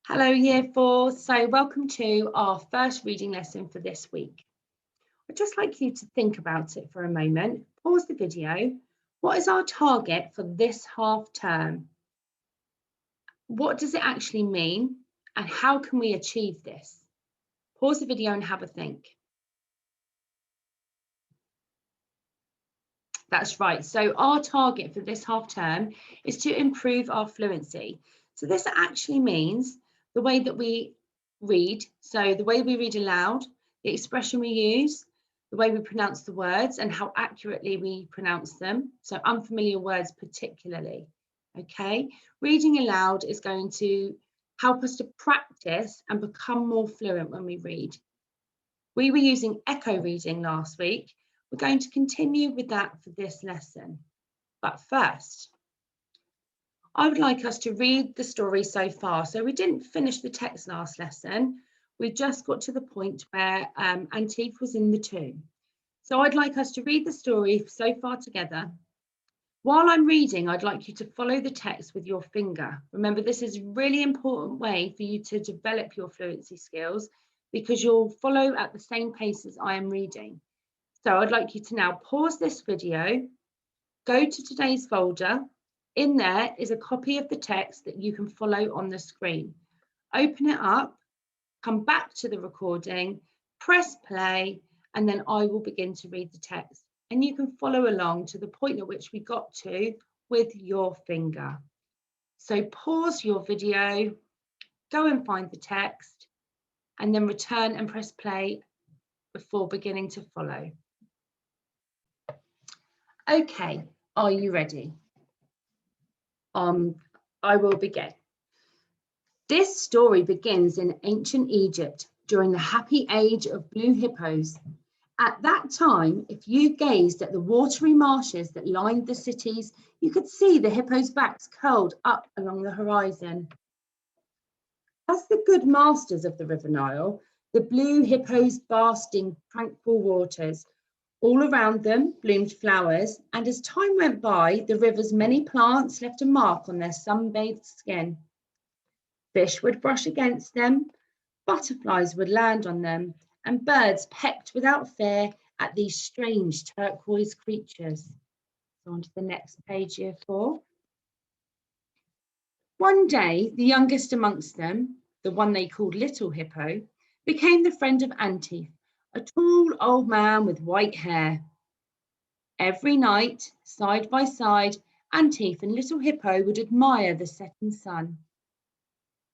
Hello Year 4, so welcome to our first reading lesson for this week. I'd just like you to think about it for a moment, pause the video. What is our target for this half term? What does it actually mean and how can we achieve this? Pause the video and have a think. That's right, so our target for this half term is to improve our fluency. So this actually means the way that we read, so the way we read aloud, the expression we use, the way we pronounce the words and how accurately we pronounce them, so unfamiliar words particularly, okay? Reading aloud is going to help us to practice and become more fluent when we read. We were using echo reading last week. We're going to continue with that for this lesson. But first, I would like us to read the story so far. So we didn't finish the text last lesson. We just got to the point where Antife was in the tomb. So I'd like us to read the story so far together. While I'm reading, I'd like you to follow the text with your finger. Remember, this is a really important way for you to develop your fluency skills because you'll follow at the same pace as I am reading. So I'd like you to now pause this video, go to today's folder. In there is a copy of the text that you can follow on the screen. Open it up, come back to the recording, press play, and then I will begin to read the text. And you can follow along to the point at which we got to with your finger. So pause your video, go and find the text, and then return and press play before beginning to follow. Okay, are you ready? I will begin. This story begins in ancient Egypt during the happy age of blue hippos. At that time, if you gazed at the watery marshes that lined the cities, you could see the hippos' backs curled up along the horizon. As the good masters of the River Nile, the blue hippos basked in tranquil waters. All around them bloomed flowers, and as time went by, the river's many plants left a mark on their sun-bathed skin. Fish would brush against them, butterflies would land on them, and birds pecked without fear at these strange turquoise creatures. So on to the next page, Year 4. One day, the youngest amongst them, the one they called Little Hippo, became the friend of Antife, a tall old man with white hair. Every night, side by side, Antife and Little Hippo would admire the setting sun.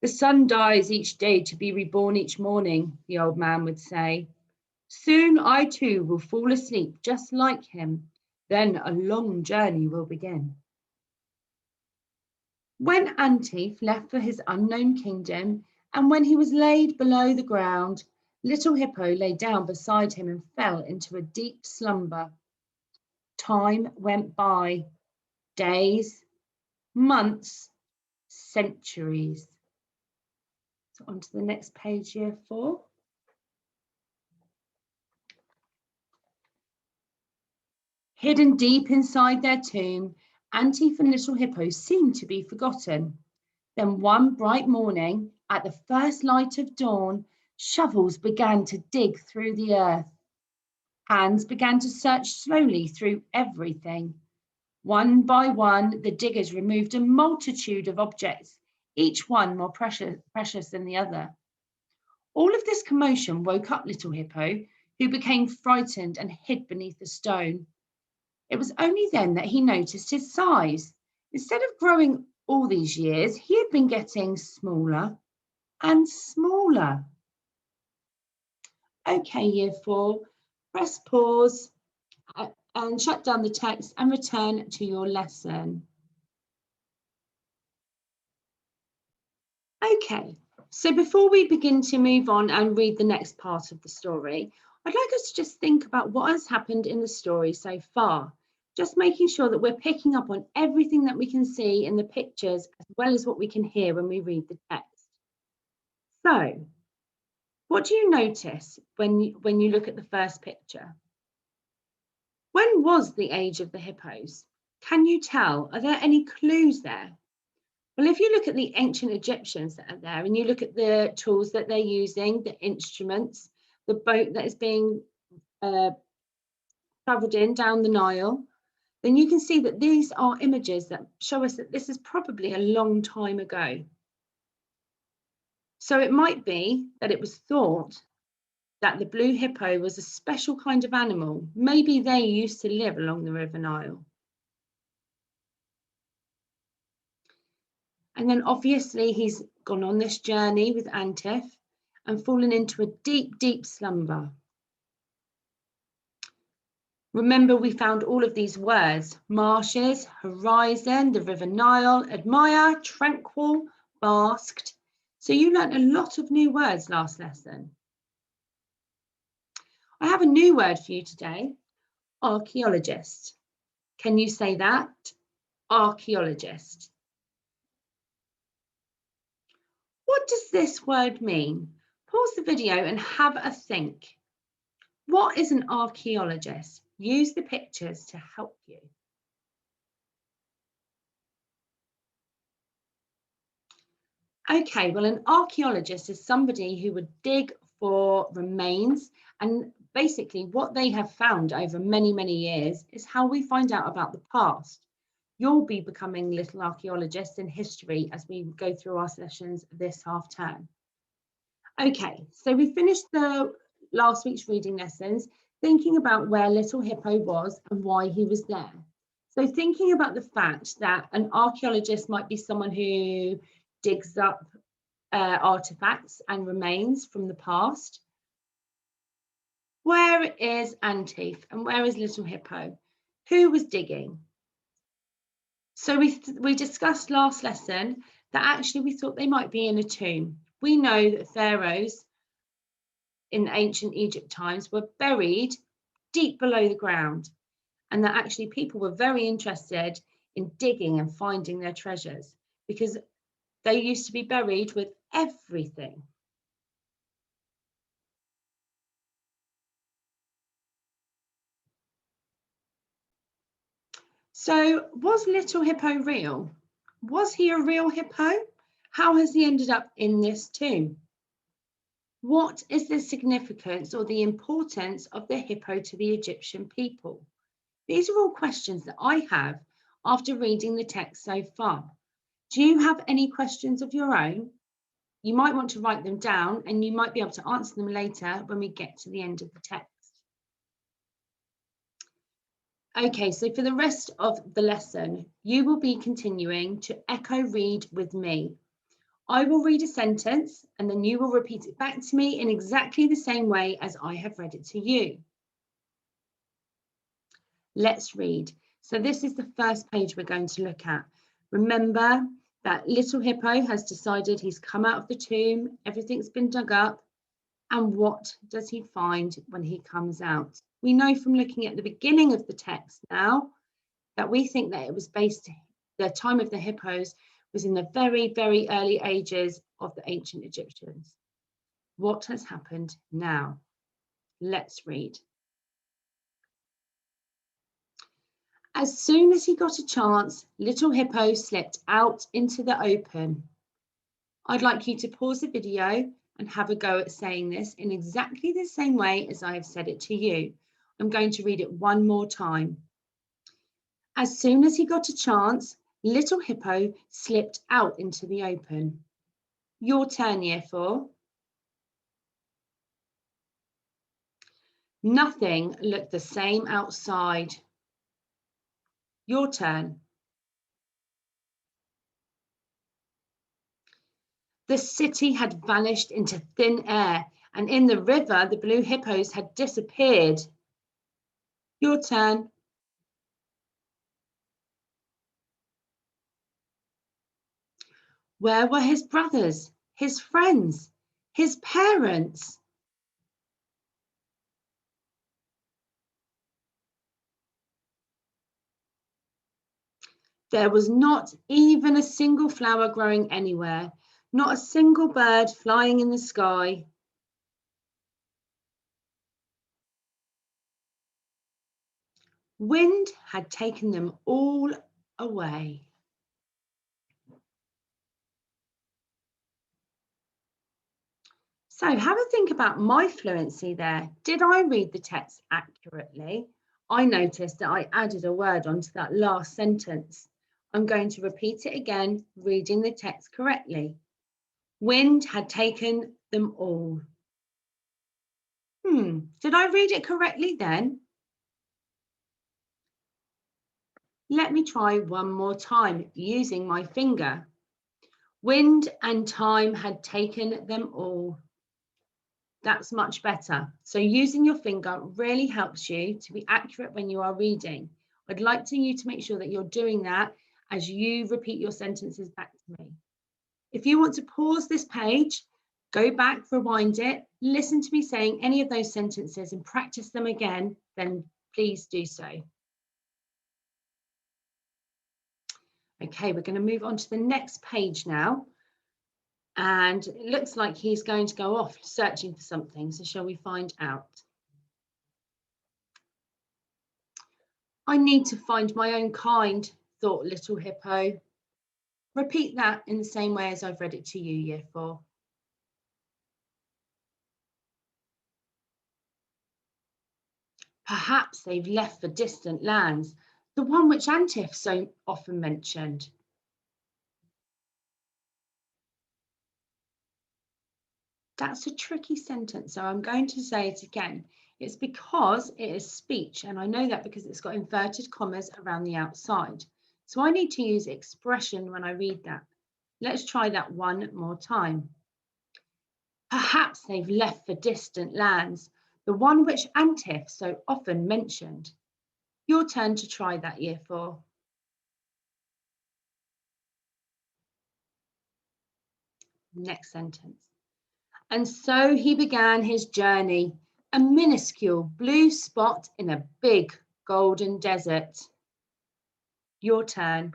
The sun dies each day to be reborn each morning, the old man would say. Soon I too will fall asleep just like him. Then a long journey will begin. When Antife left for his unknown kingdom, and when he was laid below the ground, Little Hippo lay down beside him and fell into a deep slumber. Time went by, days, months, centuries. So on to the next page, Year 4. Hidden deep inside their tomb, Antife and Little Hippo seemed to be forgotten. Then one bright morning, at the first light of dawn, shovels began to dig through the earth. Hands began to search slowly through everything. One by one, the diggers removed a multitude of objects, each one more precious than the other. All of this commotion woke up Little Hippo, who became frightened and hid beneath a stone. It was only then that he noticed his size. Instead of growing all these years, he had been getting smaller and smaller. Okay, Year 4, press pause and shut down the text and return to your lesson. Okay, so before we begin to move on and read the next part of the story, I'd like us to just think about what has happened in the story so far. Just making sure that we're picking up on everything that we can see in the pictures as well as what we can hear when we read the text. So, what do you notice when you look at the first picture? When was the age of the hippos? Can you tell? Are there any clues there? Well, if you look at the ancient Egyptians that are there and you look at the tools that they're using, the instruments, the boat that is being travelled in down the Nile, then you can see that these are images that show us that this is probably a long time ago. So it might be that it was thought that the blue hippo was a special kind of animal. Maybe they used to live along the River Nile. And then obviously he's gone on this journey with Antif and fallen into a deep, deep slumber. Remember, we found all of these words: marshes, horizon, the River Nile, admire, tranquil, basked. So you learnt a lot of new words last lesson. I have a new word for you today: archaeologist. Can you say that? Archaeologist. What does this word mean? Pause the video and have a think. What is an archaeologist? Use the pictures to help you. Okay, well, an archaeologist is somebody who would dig for remains, and basically what they have found over many, many years is how we find out about the past. You'll be becoming little archaeologists in history as we go through our sessions this half term. Okay, so we finished the last week's reading lessons thinking about where Little Hippo was and why he was there. So thinking about the fact that an archaeologist might be someone who digs up artifacts and remains from the past. Where is Antif and where is Little Hippo? Who was digging? So we discussed last lesson that actually we thought they might be in a tomb. We know that pharaohs in ancient Egypt times were buried deep below the ground, and that actually people were very interested in digging and finding their treasures because they used to be buried with everything. So was Little Hippo real? Was he a real hippo? How has he ended up in this tomb? What is the significance or the importance of the hippo to the Egyptian people? These are all questions that I have after reading the text so far. Do you have any questions of your own? You might want to write them down and you might be able to answer them later when we get to the end of the text. Okay, so for the rest of the lesson, you will be continuing to echo read with me. I will read a sentence and then you will repeat it back to me in exactly the same way as I have read it to you. Let's read. So this is the first page we're going to look at. Remember that Little Hippo has decided he's come out of the tomb, everything's been dug up, and what does he find when he comes out? We know from looking at the beginning of the text now that we think that it was based, the time of the hippos was in the very, very early ages of the ancient Egyptians. What has happened now? Let's read. As soon as he got a chance, Little Hippo slipped out into the open. I'd like you to pause the video and have a go at saying this in exactly the same way as I have said it to you. I'm going to read it one more time. As soon as he got a chance, Little Hippo slipped out into the open. Your turn, Year 4. Nothing looked the same outside. Your turn. The city had vanished into thin air, and in the river, the blue hippos had disappeared. Your turn. Where were his brothers, his friends, his parents? There was not even a single flower growing anywhere, not a single bird flying in the sky. Wind had taken them all away. So have a think about my fluency there. Did I read the text accurately? I noticed that I added a word onto that last sentence. I'm going to repeat it again, reading the text correctly. Wind had taken them all. Did I read it correctly then? Let me try one more time using my finger. Wind and time had taken them all. That's much better. So using your finger really helps you to be accurate when you are reading. I'd like you to make sure that you're doing that as you repeat your sentences back to me. If you want to pause this page, go back, rewind it, listen to me saying any of those sentences and practice them again, then please do so. Okay, we're going to move on to the next page now. And it looks like he's going to go off searching for something. So shall we find out? I need to find my own kind, thought Little Hippo. Repeat that in the same way as I've read it to you, Year 4. Perhaps they've left for distant lands, the one which Antif so often mentioned. That's a tricky sentence, so I'm going to say it again. It's because it is speech, and I know that because it's got inverted commas around the outside. So I need to use expression when I read that. Let's try that one more time. Perhaps they've left for distant lands, the one which Antif so often mentioned. Your turn to try that, Year 4. Next sentence. And so he began his journey, a minuscule blue spot in a big golden desert. Your turn.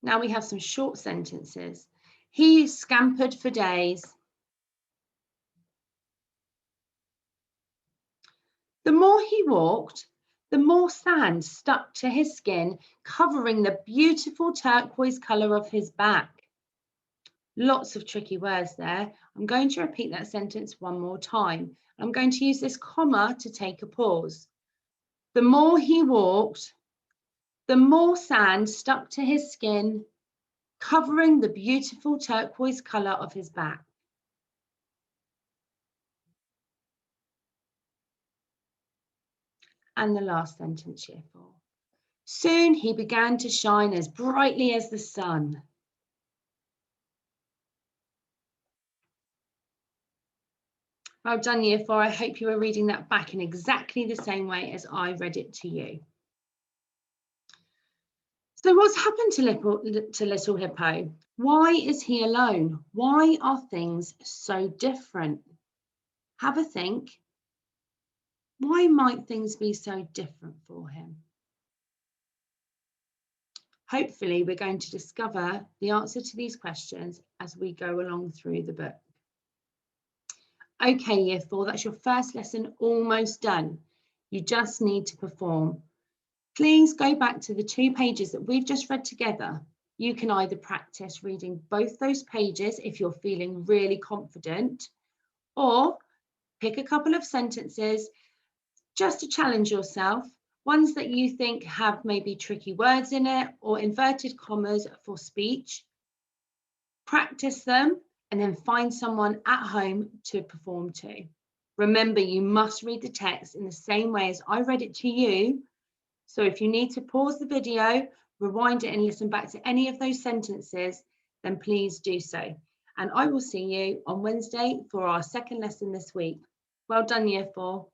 Now we have some short sentences. He scampered for days. The more he walked, the more sand stuck to his skin, covering the beautiful turquoise colour of his back. Lots of tricky words there. I'm going to repeat that sentence one more time. I'm going to use this comma to take a pause. The more he walked, the more sand stuck to his skin, covering the beautiful turquoise colour of his back. And the last sentence, Year 4. Soon he began to shine as brightly as the sun. Well done, Year 4. I hope you are reading that back in exactly the same way as I read it to you. So what's happened to Little Hippo? Why is he alone? Why are things so different? Have a think. Why might things be so different for him? Hopefully, we're going to discover the answer to these questions as we go along through the book. Okay, Year 4, that's your first lesson almost done. You just need to perform. Please go back to the 2 pages that we've just read together. You can either practice reading both those pages if you're feeling really confident, or pick a couple of sentences just to challenge yourself, ones that you think have maybe tricky words in it or inverted commas for speech. Practice them and then find someone at home to perform to. Remember, you must read the text in the same way as I read it to you. So if you need to pause the video, rewind it and listen back to any of those sentences, then please do so. And I will see you on Wednesday for our second lesson this week. Well done, Year 4.